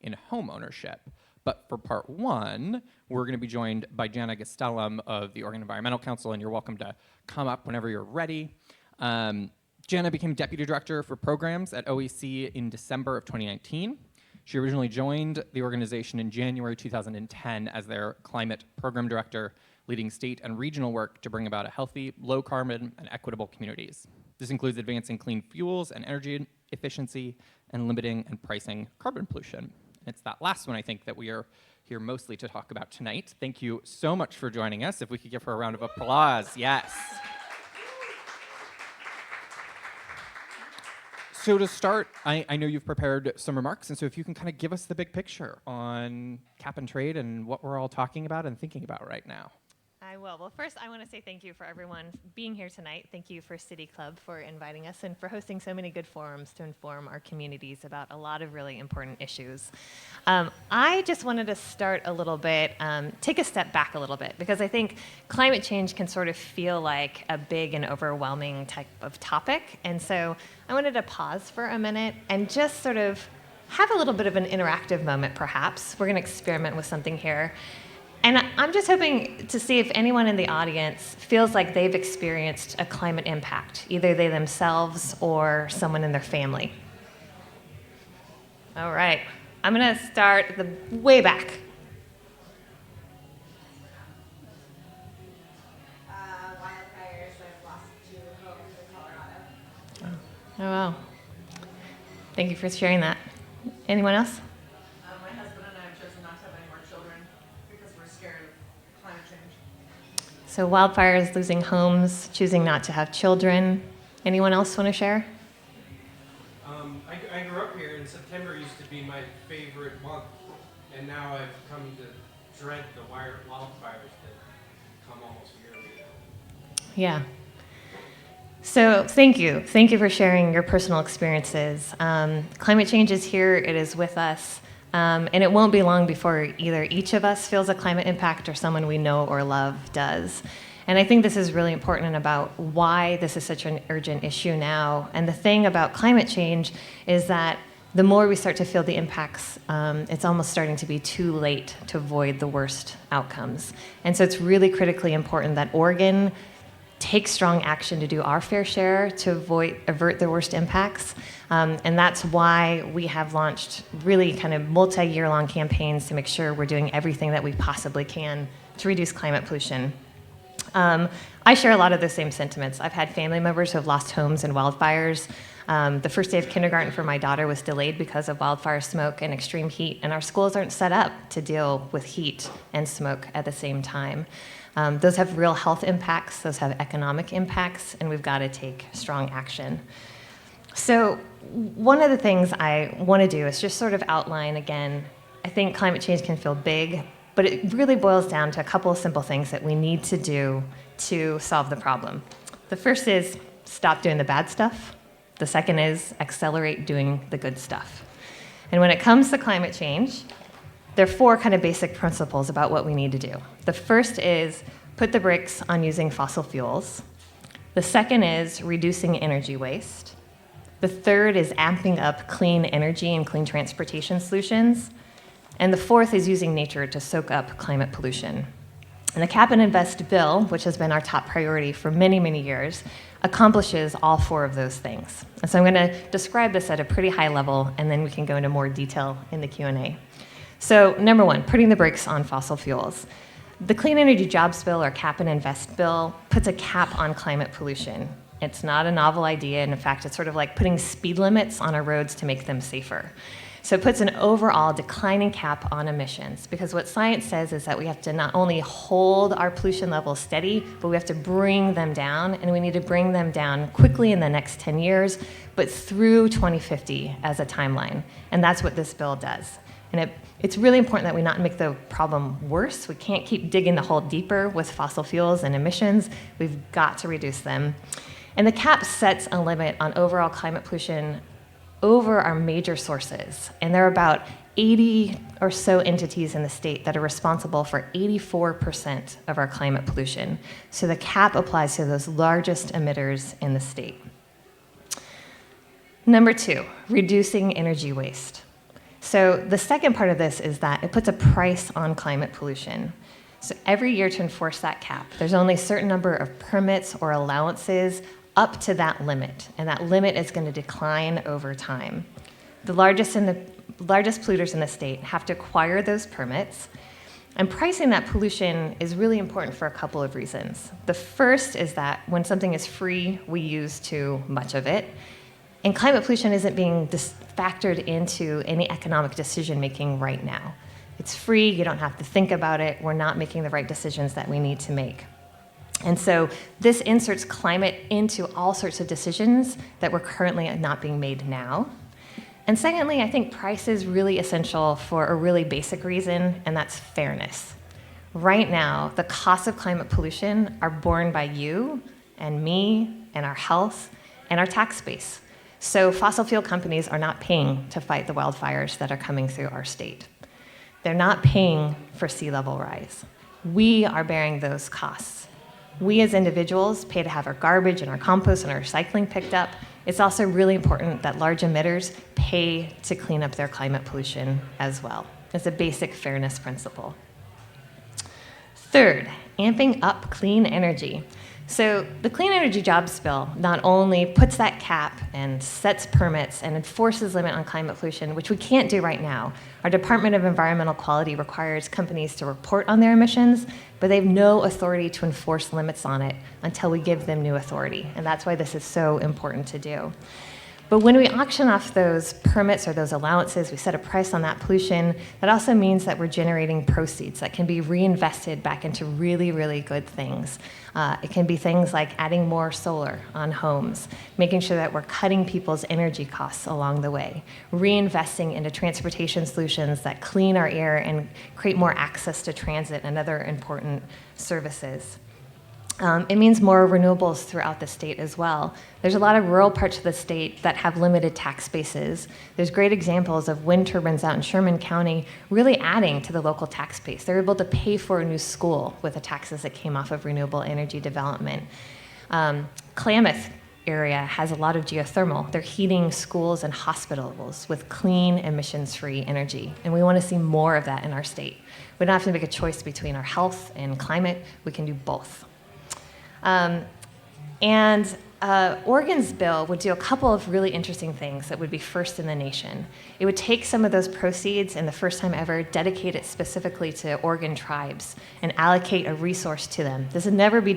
in home ownership. But for part one, we're going to be joined by Jana Gastellum of the Oregon Environmental Council, and you're welcome to come up whenever you're ready. Jana became Deputy Director for Programs at OEC in December of 2019. She originally joined the organization in January 2010 as their Climate Program Director, leading state and regional work to bring about a healthy, low-carbon, and equitable communities. This includes advancing clean fuels and energy efficiency and limiting and pricing carbon pollution. It's that last one, I think, that we are here mostly to talk about tonight. Thank you so much for joining us. If we could give her a round of applause. Yes. So to start, I know you've prepared some remarks, and so if you can kind of give us the big picture on cap and trade and what we're all talking about and thinking about right now. I will. Well, first, I want to say thank you for everyone being here tonight. Thank you for City Club for inviting us and for hosting so many good forums to inform our communities about a lot of really important issues. I just wanted to start a little bit, take a step back a little bit, because I think climate change can sort of feel like a big and overwhelming type of topic. And so I wanted to pause for a minute and just sort of have a little bit of an interactive moment, perhaps. We're going to experiment with something here. And I'm just hoping to see if anyone in the audience feels like they've experienced a climate impact, either they themselves or someone in their family. All right, I'm gonna start way back. Wildfires, I've lost 2 homes in Colorado. Oh, wow. Thank you for sharing that. Anyone else? My husband and I have chosen not to have any more children because we're scared of climate change. So wildfires, losing homes, choosing not to have children. Anyone else want to share? I grew up here, and September used to be my favorite month, and now I've come to dread the wildfires that come almost yearly. Yeah. So thank you. Thank you for sharing your personal experiences. Climate change is here. It is with us. And it won't be long before either each of us feels a climate impact or someone we know or love does. And I think this is really important about why this is such an urgent issue now. And the thing about climate change is that the more we start to feel the impacts, it's almost starting to be too late to avoid the worst outcomes. And so it's really critically important that Oregon take strong action to do our fair share to avert the worst impacts. And that's why we have launched really kind of multi-year-long campaigns to make sure we're doing everything that we possibly can to reduce climate pollution. I share a lot of the same sentiments. I've had family members who have lost homes in wildfires. The first day of kindergarten for my daughter was delayed because of wildfire smoke and extreme heat, and our schools aren't set up to deal with heat and smoke at the same time. Those have real health impacts, those have economic impacts, and we've got to take strong action. So one of the things I want to do is just sort of outline again, I think climate change can feel big, but it really boils down to a couple of simple things that we need to do to solve the problem. The first is stop doing the bad stuff. The second is accelerate doing the good stuff. And when it comes to climate change, there are 4 kind of basic principles about what we need to do. The first is put the brakes on using fossil fuels. The second is reducing energy waste. The third is amping up clean energy and clean transportation solutions. And the fourth is using nature to soak up climate pollution. And the Cap and Invest bill, which has been our top priority for many, many years, accomplishes all 4 of those things. And so I'm going to describe this at a pretty high level, and then we can go into more detail in the Q&A. So number 1, putting the brakes on fossil fuels. The Clean Energy Jobs Bill, or Cap and Invest bill, puts a cap on climate pollution. It's not a novel idea, and in fact, it's sort of like putting speed limits on our roads to make them safer. So it puts an overall declining cap on emissions, because what science says is that we have to not only hold our pollution levels steady, but we have to bring them down, and we need to bring them down quickly in the next 10 years, but through 2050 as a timeline. And that's what this bill does. And it's really important that we not make the problem worse. We can't keep digging the hole deeper with fossil fuels and emissions. We've got to reduce them. And the cap sets a limit on overall climate pollution over our major sources. And there are about 80 or so entities in the state that are responsible for 84% of our climate pollution. So the cap applies to those largest emitters in the state. Number 2, reducing energy waste. So the second part of this is that it puts a price on climate pollution. So every year to enforce that cap, there's only a certain number of permits or allowances up to that limit, and that limit is going to decline over time. The largest polluters in the state have to acquire those permits, and pricing that pollution is really important for a couple of reasons. The first is that when something is free, we use too much of it. And climate pollution isn't being factored into any economic decision making right now. It's free, you don't have to think about it, we're not making the right decisions that we need to make. And so this inserts climate into all sorts of decisions that were currently not being made now. And secondly, I think price is really essential for a really basic reason, and that's fairness. Right now, the costs of climate pollution are borne by you and me and our health and our tax base. So fossil fuel companies are not paying to fight the wildfires that are coming through our state. They're not paying for sea level rise. We are bearing those costs. We as individuals pay to have our garbage and our compost and our recycling picked up. It's also really important that large emitters pay to clean up their climate pollution as well. It's a basic fairness principle. Third, amping up clean energy. So the Clean Energy Jobs Bill not only puts that cap and sets permits and enforces limit on climate pollution, which we can't do right now. Our Department of Environmental Quality requires companies to report on their emissions, but they have no authority to enforce limits on it until we give them new authority. And that's why this is so important to do. But when we auction off those permits or those allowances, we set a price on that pollution, that also means that we're generating proceeds that can be reinvested back into really, really good things. It can be things like adding more solar on homes, making sure that we're cutting people's energy costs along the way, reinvesting into transportation solutions that clean our air and create more access to transit and other important services. It means more renewables throughout the state as well. There's a lot of rural parts of the state that have limited tax bases. There's great examples of wind turbines out in Sherman County really adding to the local tax base. They're able to pay for a new school with the taxes that came off of renewable energy development. Klamath area has a lot of geothermal. They're heating schools and hospitals with clean, emissions-free energy. And we want to see more of that in our state. We don't have to make a choice between our health and climate. We can do both. Oregon's bill would do a couple of really interesting things that would be first in the nation. It would take some of those proceeds and the first time ever dedicate it specifically to Oregon tribes and allocate a resource to them. This has never been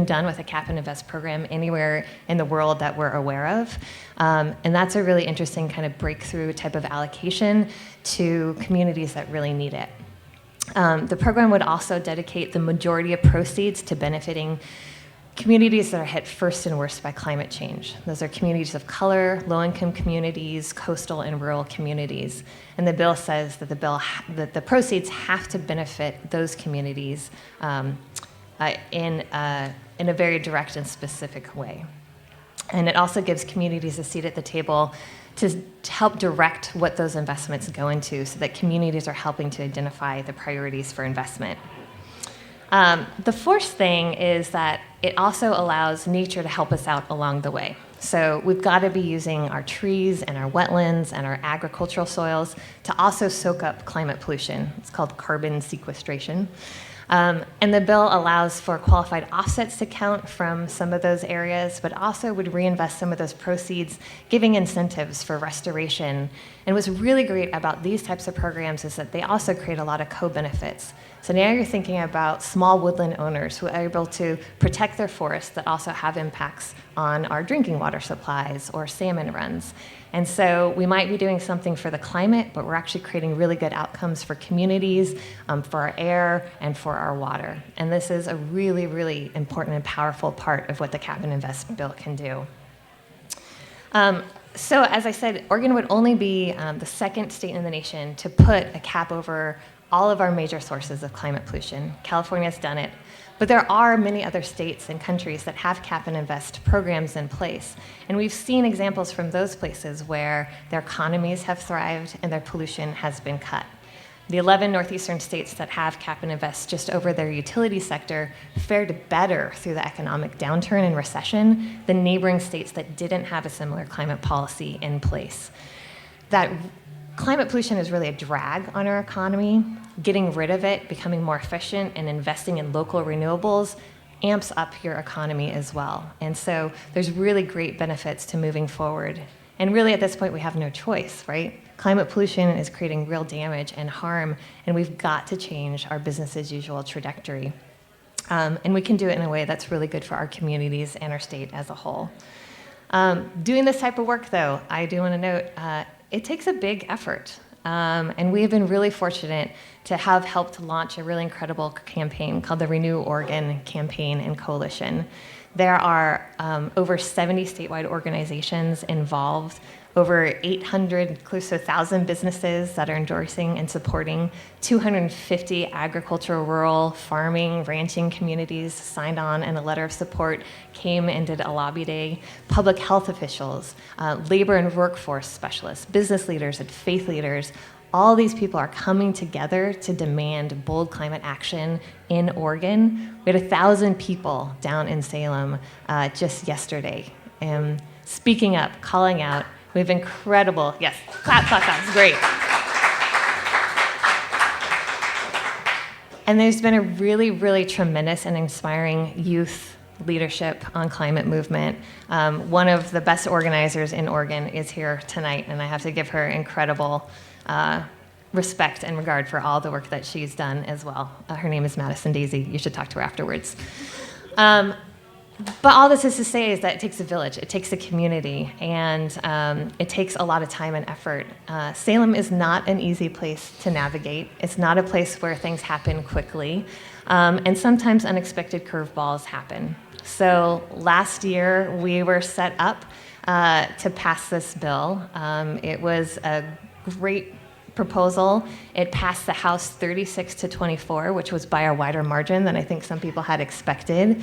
done with a cap and invest program anywhere in the world that we're aware of. And that's a really interesting kind of breakthrough type of allocation to communities that really need it. The program would also dedicate the majority of proceeds to benefiting communities that are hit first and worst by climate change. Those are communities of color, low-income communities, coastal and rural communities. And the bill says that the proceeds have to benefit those communities in a very direct and specific way. And it also gives communities a seat at the table to help direct what those investments go into so that communities are helping to identify the priorities for investment. The fourth thing is that it also allows nature to help us out along the way. So we've got to be using our trees and our wetlands and our agricultural soils to also soak up climate pollution. It's called carbon sequestration. And the bill allows for qualified offsets to count from some of those areas, but also would reinvest some of those proceeds, giving incentives for restoration. And what's really great about these types of programs is that they also create a lot of co-benefits. So now you're thinking about small woodland owners who are able to protect their forests that also have impacts on our drinking water supplies or salmon runs. And so we might be doing something for the climate, but we're actually creating really good outcomes for communities, for our air, and for our water. And this is a really, really important and powerful part of what the Cap and Invest bill can do. So as I said, Oregon would only be the second state in the nation to put a cap over all of our major sources of climate pollution. California's done it. But there are many other states and countries that have cap and invest programs in place. And we've seen examples from those places where their economies have thrived and their pollution has been cut. The 11 northeastern states that have cap and invest just over their utility sector fared better through the economic downturn and recession than neighboring states that didn't have a similar climate policy in place. That climate pollution is really a drag on our economy. Getting rid of it, becoming more efficient, and investing in local renewables amps up your economy as well. And so there's really great benefits to moving forward. And really at this point, we have no choice, right? Climate pollution is creating real damage and harm, and we've got to change our business as usual trajectory. And we can do it in a way that's really good for our communities and our state as a whole. Doing this type of work, though, I do want to note, it takes a big effort. And we have been really fortunate to have helped launch a really incredible campaign called the Renew Oregon Campaign and Coalition. There are over 70 statewide organizations involved, over 800, close to 1,000 businesses that are endorsing and supporting, 250 agricultural, rural, farming, ranching communities signed on, and a letter of support came and did a lobby day. Public health officials, labor and workforce specialists, business leaders, and faith leaders. All these people are coming together to demand bold climate action in Oregon. We had 1,000 people down in Salem just yesterday. Speaking up, calling out. We have incredible, yes, clap, clap, clap, it's great. And there's been a really, really tremendous and inspiring youth leadership on climate movement. One of the best organizers in Oregon is here tonight, and I have to give her incredible respect and regard for all the work that she's done as well. Her name is Madison Daisy. You should talk to her afterwards. But all this is to say is that it takes a village, it takes a community, and it takes a lot of time and effort. Salem is not an easy place to navigate. It's not a place where things happen quickly, and sometimes unexpected curveballs happen. So last year, we were set up to pass this bill. It was a great proposal. It passed the House 36-24, which was by a wider margin than I think some people had expected.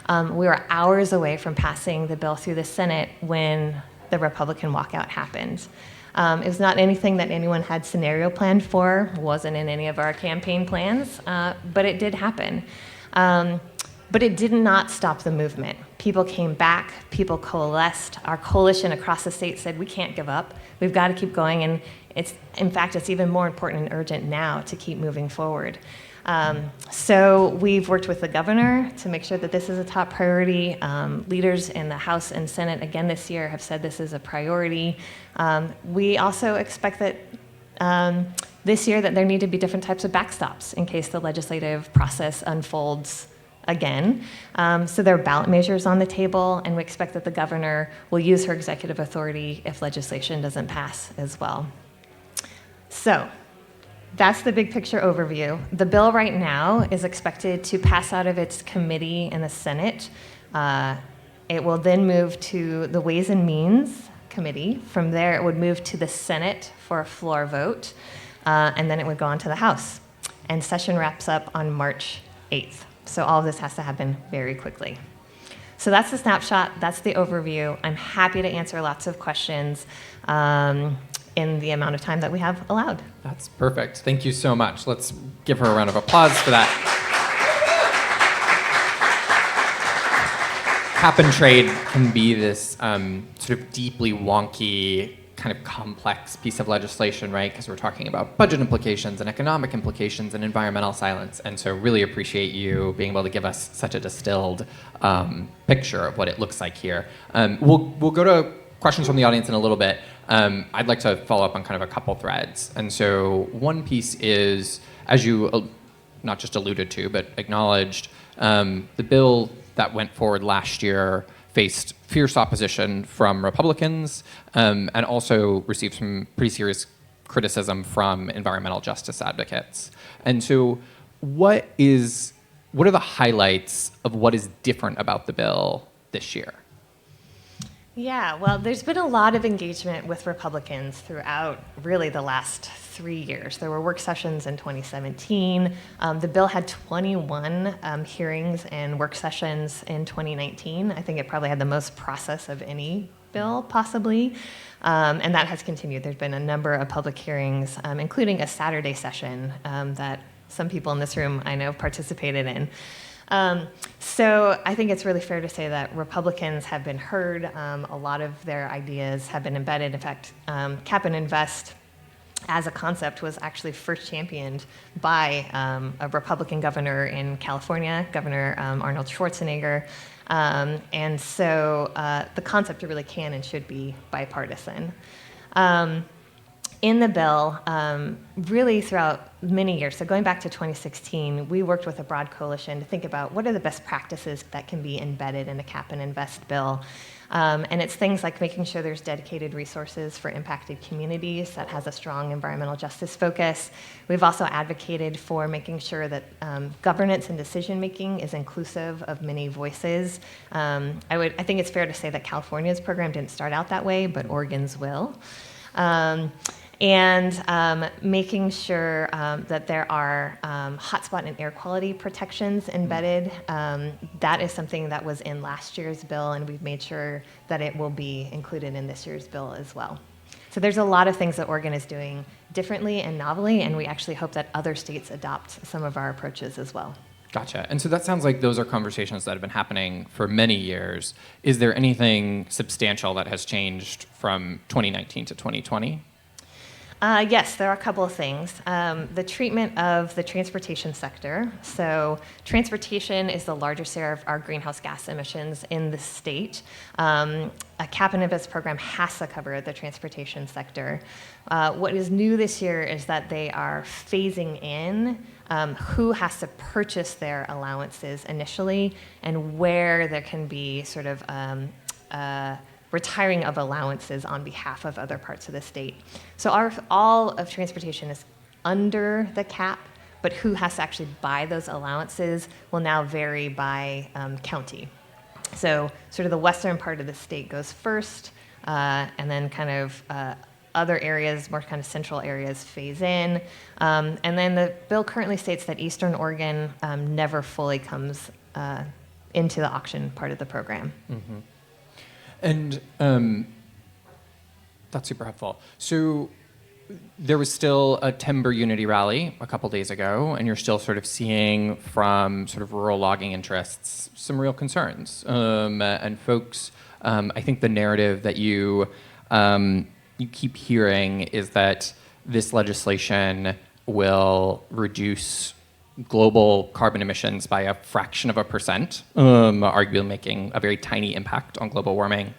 We were hours away from passing the bill through the Senate when the Republican walkout happened. It was not anything that anyone had scenario planned for, wasn't in any of our campaign plans, but it did happen. But it did not stop the movement. People came back, people coalesced. Our coalition across the state said, we can't give up. We've got to keep going, and in fact, it's even more important and urgent now to keep moving forward. So we've worked with the governor to make sure that this is a top priority. Leaders in the House and Senate, again this year, have said this is a priority. We also expect that this year that there need to be different types of backstops in case the legislative process unfolds again. So there are ballot measures on the table, and we expect that the governor will use her executive authority if legislation doesn't pass as well. So that's the big picture overview. The bill right now is expected to pass out of its committee in the Senate. It will then move to the Ways and Means Committee. From there, it would move to the Senate for a floor vote, and then it would go on to the House. And session wraps up on March 8th. So all of this has to happen very quickly. So that's the snapshot, that's the overview. I'm happy to answer lots of questions in the amount of time that we have allowed. That's perfect. Thank you so much. Let's give her a round of applause for that. Cap and trade can be this sort of deeply wonky, kind of complex piece of legislation, right? Because we're talking about budget implications and economic implications and environmental silence. And so really appreciate you being able to give us such a distilled picture of what it looks like here. We'll go to questions from the audience in a little bit. I'd like to follow up on kind of a couple threads. And so one piece is, as you not just alluded to, but acknowledged, the bill that went forward last year faced fierce opposition from Republicans and also received some pretty serious criticism from environmental justice advocates. And so what are the highlights of what is different about the bill this year? Yeah, well, there's been a lot of engagement with Republicans throughout really the last 3 years. There were work sessions in 2017. The bill had 21 hearings and work sessions in 2019. I think it probably had the most process of any bill, possibly. And that has continued. There's been a number of public hearings, including a Saturday session that some people in this room I know participated in. So I think it's really fair to say that Republicans have been heard. A lot of their ideas have been embedded. In fact, Cap and Invest as a concept was actually first championed by a Republican governor in California, Governor Arnold Schwarzenegger. And so the concept really can and should be bipartisan. In the bill, really throughout many years, so going back to 2016, we worked with a broad coalition to think about what are the best practices that can be embedded in a cap and invest bill. And it's things like making sure there's dedicated resources for impacted communities that has a strong environmental justice focus. We've also advocated for making sure that governance and decision making is inclusive of many voices. I think it's fair to say that California's program didn't start out that way, but Oregon's will. And making sure that there are hotspot and air quality protections embedded. That is something that was in last year's bill, and we've made sure that it will be included in this year's bill as well. So there's a lot of things that Oregon is doing differently and novelly, and we actually hope that other states adopt some of our approaches as well. Gotcha. And so that sounds like those are conversations that have been happening for many years. Is there anything substantial that has changed from 2019 to 2020? Yes, there are a couple of things. The treatment of the transportation sector. So transportation is the largest share of our greenhouse gas emissions in the state. A cap and invest program has to cover the transportation sector. What is new this year is that they are phasing in who has to purchase their allowances initially and where there can be sort of retiring of allowances on behalf of other parts of the state. So all of transportation is under the cap, but who has to actually buy those allowances will now vary by county. So sort of the western part of the state goes first, and then kind of other areas, more kind of central areas, phase in. And then the bill currently states that Eastern Oregon never fully comes into the auction part of the program. Mm-hmm. And that's super helpful. So there was still a timber unity rally a couple days ago, and you're still sort of seeing from sort of rural logging interests some real concerns. And folks, I think the narrative that you keep hearing is that this legislation will reduce global carbon emissions by a fraction of a percent, arguably making a very tiny impact on global warming,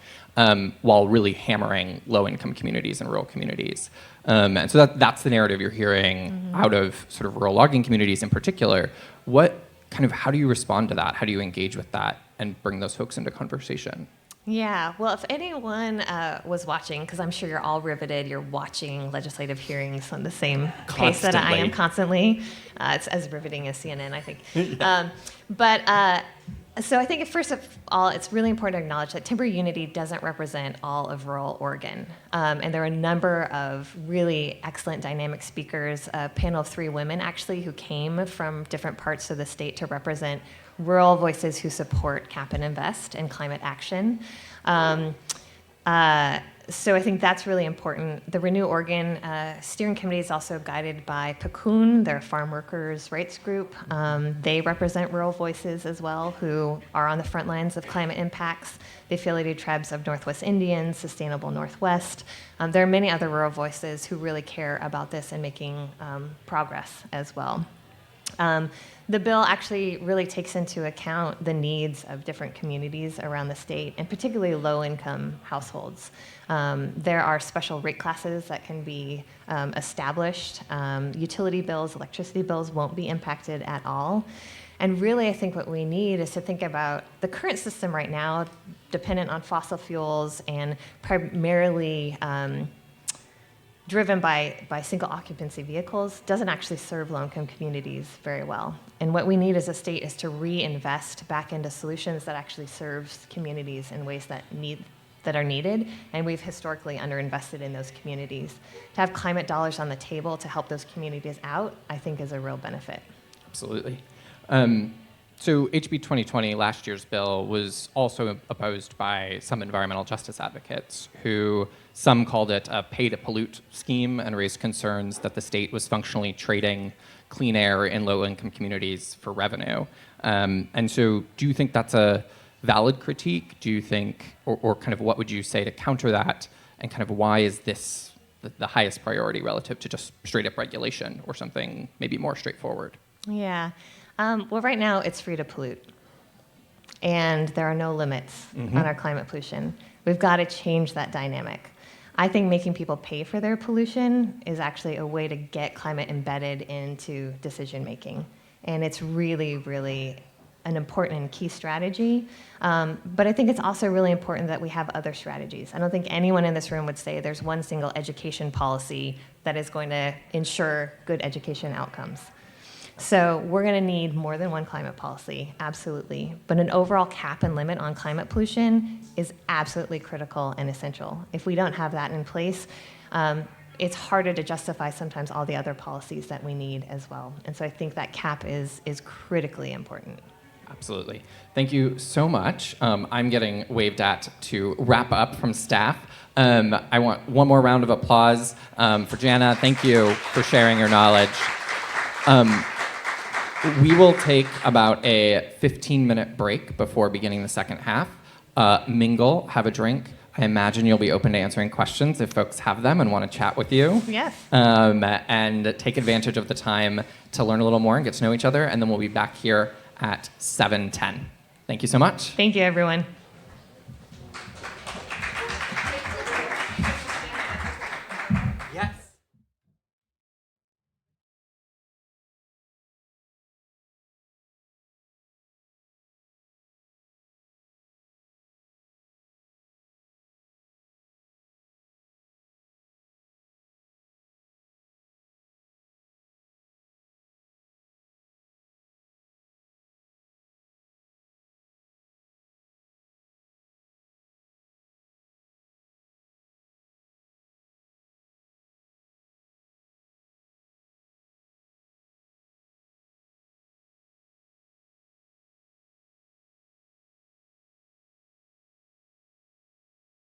while really hammering low-income communities and rural communities. And so that's the narrative you're hearing out of sort of rural logging communities in particular. How do you respond to that? How do you engage with that and bring those folks into conversation? Yeah, well, if anyone was watching, because I'm sure you're all riveted, you're watching legislative hearings on the same pace that I am constantly. It's as riveting as CNN, I think. Yeah. So I think first of all, it's really important to acknowledge that Timber Unity doesn't represent all of rural Oregon. And there are a number of really excellent dynamic speakers, a panel of 3 women actually who came from different parts of the state to represent rural voices who support cap and invest and climate action. So I think that's really important. The Renew Oregon steering committee is also guided by PCUN, their farm workers' rights group. They represent rural voices as well who are on the front lines of climate impacts. The affiliated tribes of Northwest Indians, Sustainable Northwest. There are many other rural voices who really care about this and making progress as well. The bill actually really takes into account the needs of different communities around the state, and particularly low-income households. There are special rate classes that can be established. Utility bills, electricity bills won't be impacted at all. And really, I think what we need is to think about the current system right now, dependent on fossil fuels and primarily driven by single occupancy vehicles, doesn't actually serve low-income communities very well. And what we need as a state is to reinvest back into solutions that actually serves communities in ways that are needed, and we've historically underinvested in those communities. To have climate dollars on the table to help those communities out, I think is a real benefit. Absolutely. So HB 2020, last year's bill, was also opposed by some environmental justice advocates who some called it a pay-to-pollute scheme and raised concerns that the state was functionally trading clean air in low-income communities for revenue. And so do you think that's a valid critique? Do you think, or kind of what would you say to counter that? And kind of why is this the highest priority relative to just straight up regulation or something maybe more straightforward? Yeah. Well, right now it's free to pollute, and there are no limits on our climate pollution. We've got to change that dynamic. I think making people pay for their pollution is actually a way to get climate embedded into decision making. And it's really, really an important and key strategy. But I think it's also really important that we have other strategies. I don't think anyone in this room would say there's one single education policy that is going to ensure good education outcomes. So we're going to need more than one climate policy, absolutely. But an overall cap and limit on climate pollution is absolutely critical and essential. If we don't have that in place, it's harder to justify sometimes all the other policies that we need as well. And so I think that cap is critically important. Absolutely. Thank you so much. I'm getting waved at to wrap up from staff. I want one more round of applause for Jana. Thank you for sharing your knowledge. We will take about a 15-minute break before beginning the second half. Mingle, have a drink. I imagine you'll be open to answering questions if folks have them and want to chat with you. Yes. And take advantage of the time to learn a little more and get to know each other. And then we'll be back here at 7:10. Thank you so much. Thank you, everyone.